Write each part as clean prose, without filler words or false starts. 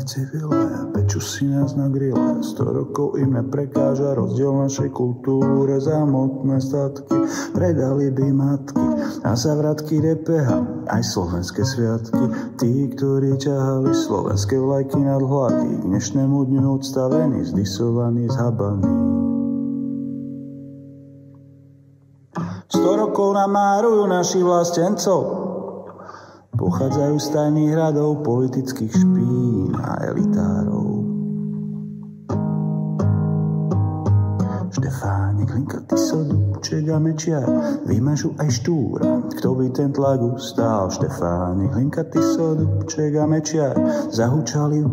v civile, peču si nás na grille. 100 rokov im neprekáža rozdiel našej kultúre. Za hmotné statky predali by matky a za vratky DPH aj slovenské sviatky. Tí, ktorí ťahali slovenské vlajky nad hlavy, k dnešnému dňu odstavení, zdisovaní, zhabaní. 100 rokov nám márujú našich vlastencov. Pochádzajú z tajných hradov politických špín a elitárov. Štefánik, Hlinka, Tiso, Dubček a Mečiar vymažu aj Štúra. Kto by ten tlak ustál? Štefánik, Hlinka, Tiso, Dubček a Mečiar zahučali v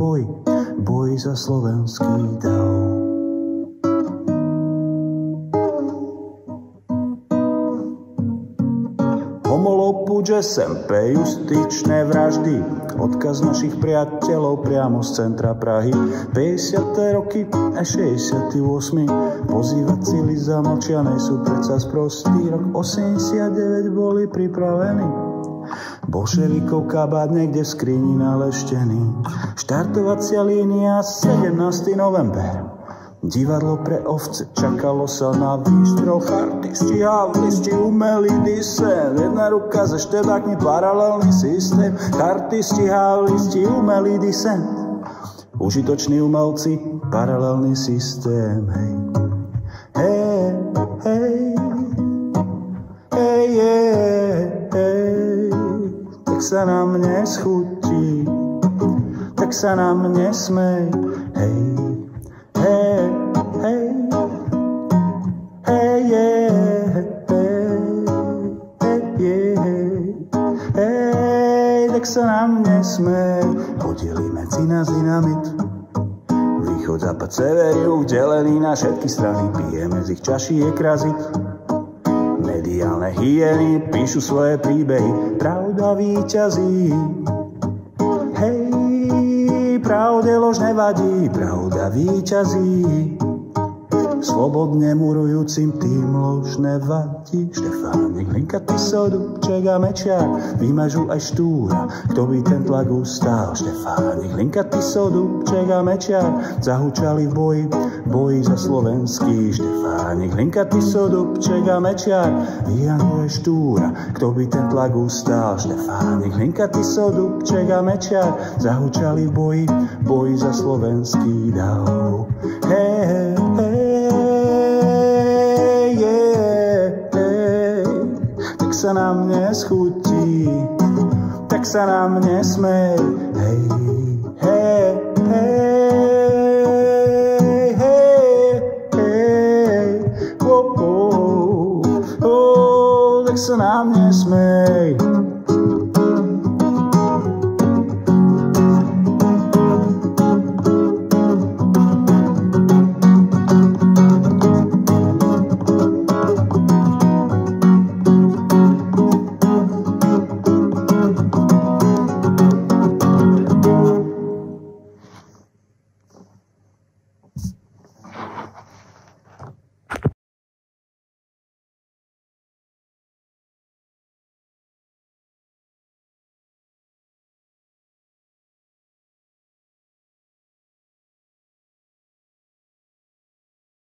boji za slovenský dav. Homolopuč, SMP, justičné vraždy, odkaz našich priateľov priamo z centra Prahy. 50. roky a 68. pozývať sily zamlčianej sú predsa sprostý. Rok 89 boli pripravení. Bolševikov kabát niekde v skrini naleštený. Štartovacia línia 17. november. Divadlo pre ovce, čakalo sa na výstrel. Chartisti, havlisti, umelý disen. Jedna ruka za štebákmi, paralelný systém. Chartisti, havlisti, umelý disen. Užitoční umelci, paralelný systém. Hej, hej, hej, hej, hej, hej. Tak sa nám neschutí, tak sa nám nesmej. Hej, hey, hey, hey, yeah, hey, tak sa nám nesmej. Hodili medzi nás dynamit. Východ, západ, sever, juh, delený na všetky strany. Pijeme z ich čaší je krazit. Mediálne hyeny píšu svoje príbehy. Pravda víťazí. Hej, pravde lož nevadí, pravda víťazí. Slobodne murujúcim tým lož nevadí. Štefánik, Hlinka, Tiso, Dubček a Mečiar vymažu aj Štúra. Kto by ten tlak ustál? Štefánik, Hlinka, Tiso, Dubček a Mečiar zahučali v boji za slovenský. Štefánik, Hlinka, Tiso, Dubček a Mečiar vymažu aj Štúra. Kto by ten tlak ustál? Štefánik, Hlinka, Tiso, Dubček a Mečiar zahučali v boji za slovenský dav. Hej, hej, hej. Tak sa nám neschutí, tak sa nám nesmej. Hej, hej, hej, hej, hej, tak sa nám nesmej.